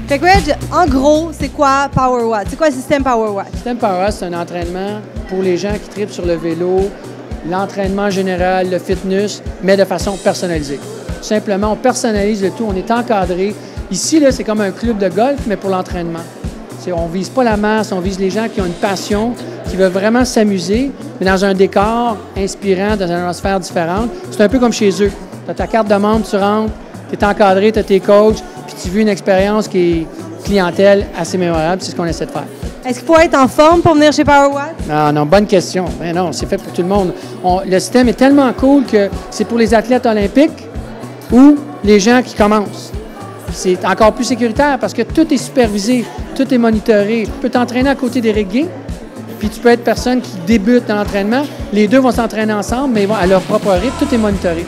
Fait que Reg, en gros, c'est quoi PowerWatt? C'est quoi le système PowerWatt? Le système PowerWatt, c'est un entraînement pour les gens qui tripent sur le vélo, l'entraînement général, le fitness, mais de façon personnalisée. Tout simplement, on personnalise le tout, on est encadré. Ici, là, c'est comme un club de golf, mais pour l'entraînement. On ne vise pas la masse, on vise les gens qui ont une passion, qui veulent vraiment s'amuser, mais dans un décor inspirant, dans une atmosphère différente. C'est un peu comme chez eux. Tu as ta carte de membre, tu rentres, tu es encadré, tu as tes coachs, puis tu vis une expérience qui est clientèle assez mémorable. C'est ce qu'on essaie de faire. Est-ce qu'il faut être en forme pour venir chez PowerWatt? Non, bonne question. Mais non, c'est fait pour tout le monde. Le système est tellement cool que c'est pour les athlètes olympiques ou les gens qui commencent. C'est encore plus sécuritaire parce que tout est supervisé, tout est monitoré. Tu peux t'entraîner à côté d'Éric Gay, puis tu peux être personne qui débute dans l'entraînement. Les deux vont s'entraîner ensemble, mais ils vont à leur propre rythme. Tout est monitoré.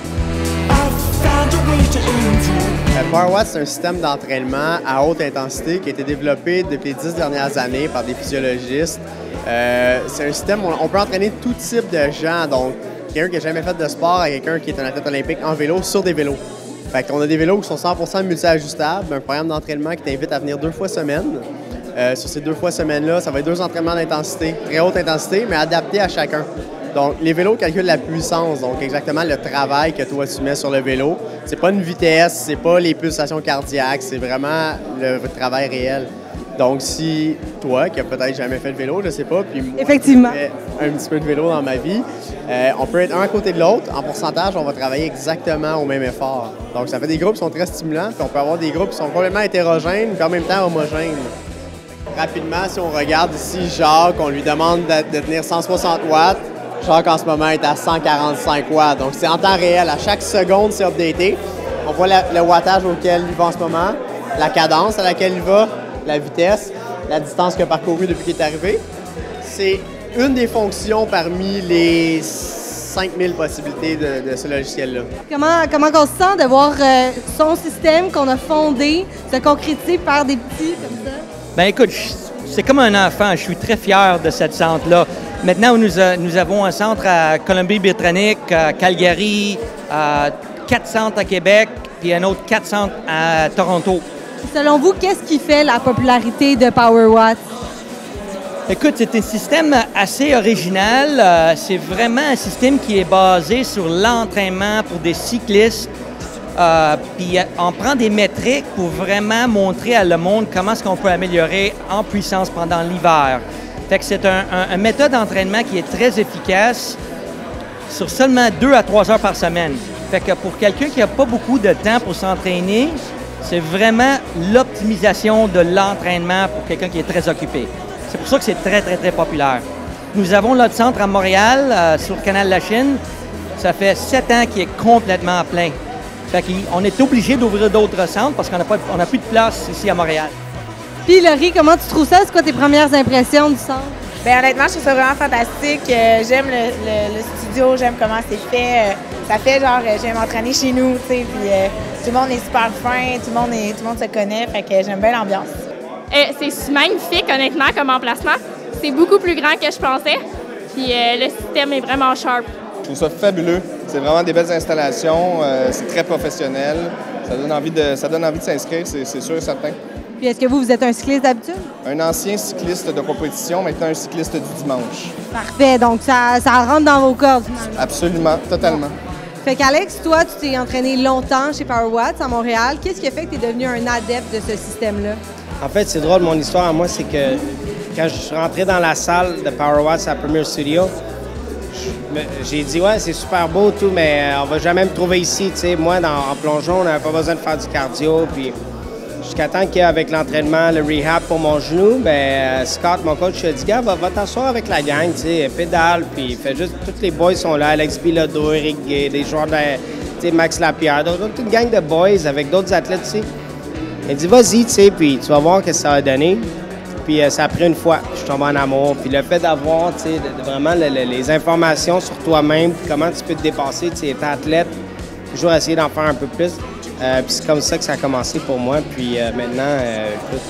PowerWatt, c'est un système d'entraînement à haute intensité qui a été développé depuis les 10 dernières années par des physiologistes. C'est un système où on peut entraîner tout type de gens, donc quelqu'un qui n'a jamais fait de sport à quelqu'un qui est un athlète olympique en vélo sur des vélos. Fait qu'on a des vélos qui sont 100% multi-ajustables, un programme d'entraînement qui t'invite à venir 2 fois semaine. Sur ces 2 fois semaine-là, ça va être 2 entraînements d'intensité, très haute intensité, mais adaptés à chacun. Donc, les vélos calculent la puissance, donc exactement le travail que toi tu mets sur le vélo. C'est pas une vitesse, c'est pas les pulsations cardiaques, c'est vraiment le travail réel. Donc, si toi, qui a peut-être jamais fait de vélo, je sais pas, puis moi, effectivement, j'ai fait un petit peu de vélo dans ma vie, on peut être un à côté de l'autre. En pourcentage, on va travailler exactement au même effort. Donc, ça fait des groupes qui sont très stimulants, puis on peut avoir des groupes qui sont complètement hétérogènes, puis en même temps homogènes. Rapidement, si on regarde ici Jacques, on lui demande de tenir 160 watts. Jacques, en ce moment, est à 145 watts. Donc, c'est en temps réel. À chaque seconde, c'est updaté. On voit le wattage auquel il va en ce moment, la cadence à laquelle il va, la vitesse, la distance qu'il a parcourue depuis qu'il est arrivé. C'est une des fonctions parmi les 5000 possibilités de ce logiciel-là. Comment on se sent de voir son système qu'on a fondé se concrétiser par des petits comme ça? Bien, écoute, c'est comme un enfant. Je suis très fier de cette centre-là. Maintenant, nous avons un centre à Colombie-Britannique, à Calgary, 4 centres à Québec, puis un autre 4 centres à Toronto. Selon vous, qu'est-ce qui fait la popularité de PowerWatt? Écoute, c'est un système assez original. C'est vraiment un système qui est basé sur l'entraînement pour des cyclistes. Puis on prend des métriques pour vraiment montrer à le monde comment est-ce qu'on peut améliorer en puissance pendant l'hiver. Fait que c'est un méthode d'entraînement qui est très efficace sur seulement 2 à 3 heures par semaine. Fait que pour quelqu'un qui n'a pas beaucoup de temps pour s'entraîner, c'est vraiment l'optimisation de l'entraînement pour quelqu'un qui est très occupé. C'est pour ça que c'est très, très, très populaire. Nous avons notre centre à Montréal, sur le canal de la Chine. Ça fait 7 ans qu'il est complètement plein. Fait qu'on est obligé d'ouvrir d'autres centres parce qu'on n'a plus de place ici à Montréal. Puis Laurie, comment tu trouves ça? C'est quoi tes premières impressions du centre? Bien, honnêtement, je trouve ça vraiment fantastique. J'aime le studio, j'aime comment c'est fait. Ça fait genre, j'aime m'entraîner chez nous, tu sais, puis tout le monde est super fin, tout le monde se connaît, fait que j'aime bien l'ambiance. C'est magnifique, honnêtement, comme emplacement. C'est beaucoup plus grand que je pensais, puis le système est vraiment sharp. Je trouve ça fabuleux. C'est vraiment des belles installations, c'est très professionnel. Ça donne envie de s'inscrire, c'est sûr et certain. Puis est-ce que vous êtes un cycliste d'habitude? Un ancien cycliste de compétition, maintenant un cycliste du dimanche. Parfait, donc ça rentre dans vos cordes finalement. Absolument, totalement. Fait qu'Alex, toi, tu t'es entraîné longtemps chez PowerWatt à Montréal. Qu'est-ce qui a fait que tu es devenu un adepte de ce système-là? En fait, c'est drôle, mon histoire à moi, c'est que quand je suis rentré dans la salle de PowerWatt à Premier Studio, j'ai dit, ouais, c'est super beau, tout, mais on va jamais me trouver ici. Tu sais, moi, en plongeon, on n'avait pas besoin de faire du cardio. Puis jusqu'à temps qu'avec l'entraînement, le rehab pour mon genou, ben Scott, mon coach, a dit, gars, va t'asseoir avec la gang, tu sais, pédale. Puis fait juste, tous les boys sont là, Alex Bilodeau, Eric Gay, des joueurs de, tu sais, Max Lapierre, toute une gang de boys avec d'autres athlètes, tu sais. Il dit, vas-y, tu sais, puis tu vas voir ce que ça va donner. Puis ça a pris une fois, je suis tombé en amour. Puis le fait d'avoir, tu sais, vraiment les informations sur toi-même, puis comment tu peux te dépasser, tu sais, étant athlète, toujours essayer d'en faire un peu plus. Puis c'est comme ça que ça a commencé pour moi. Puis maintenant, écoute,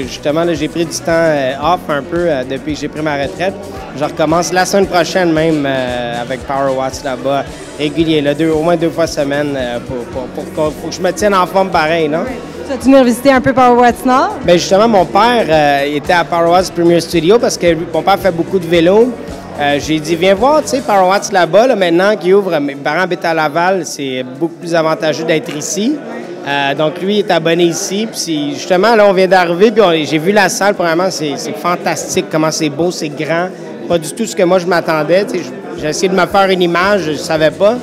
justement, là, j'ai pris du temps off un peu depuis que j'ai pris ma retraite. Je recommence la semaine prochaine même avec Power Watts là-bas, régulier, là, au moins 2 fois semaine pour que je me tienne en forme pareil, non? Tu vas venir visiter un peu Power Watts Nord? Bien, justement, mon père était à Power Watts Premier Studio parce que mon père fait beaucoup de vélo. J'ai dit, viens voir, tu sais, Power Watts là-bas, là, maintenant qu'il ouvre, mes parents habitent à Laval, c'est beaucoup plus avantageux d'être ici. Donc, lui, il est abonné ici. Puis, justement, là, on vient d'arriver, puis j'ai vu la salle, premièrement, c'est fantastique, comment c'est beau, c'est grand. Pas du tout ce que moi, je m'attendais. J'ai essayé de me faire une image, je ne savais pas.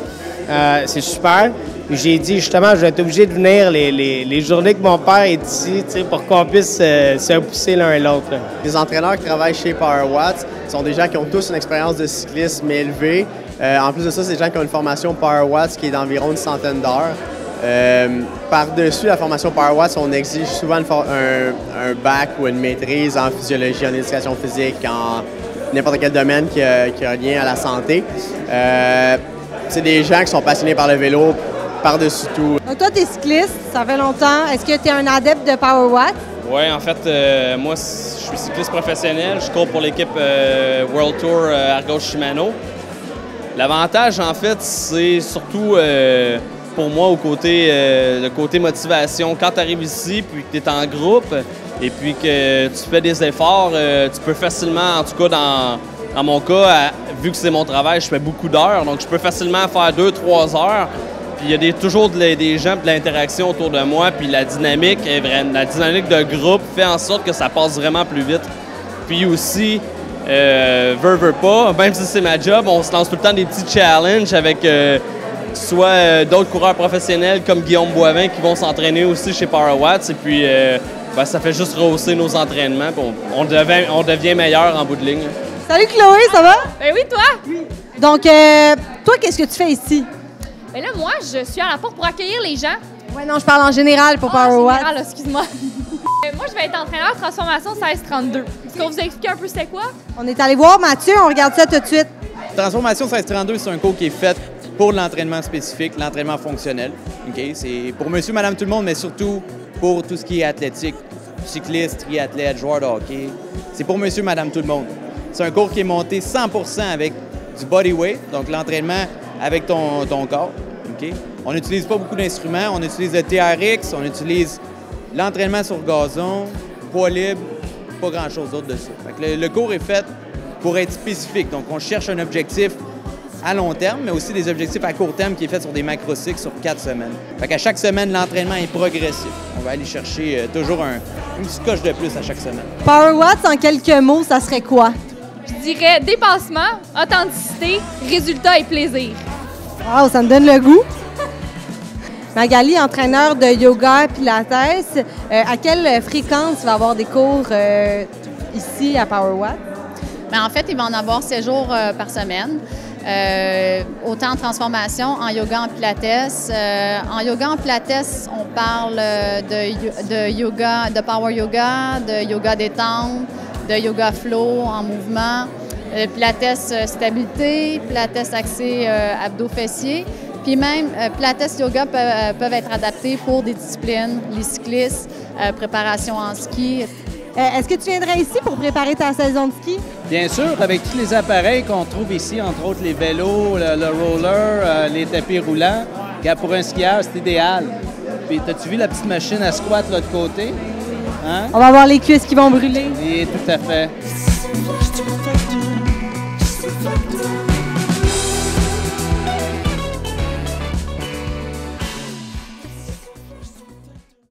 C'est super. Puis, j'ai dit, justement, je vais être obligé de venir les journées que mon père est ici, tu sais, pour qu'on puisse se pousser l'un et l'autre. Les entraîneurs qui travaillent chez Power Watts sont des gens qui ont tous une expérience de cyclisme élevée. En plus de ça, c'est des gens qui ont une formation Power Watts qui est d'environ une centaine d'heures. Par-dessus la formation Power Watts, on exige souvent un bac ou une maîtrise en physiologie, en éducation physique, en n'importe quel domaine qui a lien à la santé. C'est des gens qui sont passionnés par le vélo par-dessus tout. Donc toi, tu es cycliste, ça fait longtemps. Est-ce que tu es un adepte de Power Watts? Oui, en fait, moi, je suis cycliste professionnel. Je cours pour l'équipe World Tour Argos Shimano. L'avantage, en fait, c'est surtout pour moi le côté motivation. Quand tu arrives ici, puis que tu es en groupe, et puis que tu fais des efforts, tu peux facilement, en tout cas dans mon cas, vu que c'est mon travail, je fais beaucoup d'heures, donc je peux facilement faire 2-3 heures. Puis il y a toujours des gens, de l'interaction autour de moi, puis la dynamique de groupe fait en sorte que ça passe vraiment plus vite. Puis aussi, veux pas, même si c'est ma job, on se lance tout le temps des petits challenges avec soit d'autres coureurs professionnels comme Guillaume Boivin qui vont s'entraîner aussi chez Power Watts. Et puis, ça fait juste rehausser nos entraînements. Puis on devient meilleur en bout de ligne. Salut Chloé, ça va? Ben oui, toi? Oui. Donc, toi, qu'est-ce que tu fais ici? Ben là, moi, je suis à la porte pour accueillir les gens. Oui, non, je parle en général pour Power Watts. En général, excuse-moi. Moi, je vais être entraîneur transformation 1632. Est-ce qu'on vous a expliqué un peu c'est quoi? On est allé voir Mathieu, on regarde ça tout de suite. Transformation 1632, c'est un cours qui est fait pour l'entraînement spécifique, l'entraînement fonctionnel. Okay? C'est pour monsieur, madame, tout le monde, mais surtout pour tout ce qui est athlétique, cycliste, triathlète, joueur de hockey. C'est pour monsieur, madame, tout le monde. C'est un cours qui est monté 100% avec du body weight, donc l'entraînement avec ton corps. Okay? On n'utilise pas beaucoup d'instruments. On utilise le TRX, on utilise l'entraînement sur gazon, poids libre, pas grand-chose d'autre de ça. Fait que le cours est fait pour être spécifique. Donc, on cherche un objectif à long terme, mais aussi des objectifs à court terme qui est fait sur des macrocycles sur 4 semaines. Fait qu'à chaque semaine, l'entraînement est progressif. On va aller chercher toujours une petite coche de plus à chaque semaine. Power Watts, en quelques mots, ça serait quoi? Je dirais dépassement, authenticité, résultat et plaisir. Wow, ça me donne le goût. Magali, entraîneur de yoga pilates, à quelle fréquence tu vas avoir des cours ici à Power Watts? Bien, en fait, il va en avoir 7 jours par semaine. Autant en transformation, en yoga, en pilates. En yoga, en pilates, on parle de yoga, de power yoga, de yoga détente, de yoga flow en mouvement, pilates stabilité, pilates axé abdos-fessiers. Puis même, pilates yoga peuvent être adaptés pour des disciplines, les cyclistes, préparation en ski. Est-ce que tu viendrais ici pour préparer ta saison de ski? Bien sûr, avec tous les appareils qu'on trouve ici, entre autres les vélos, le roller, les tapis roulants. Pour un skieur, c'est idéal. Puis, as-tu vu la petite machine à squat de l'autre côté? Hein? On va voir les cuisses qui vont brûler. Oui, tout à fait.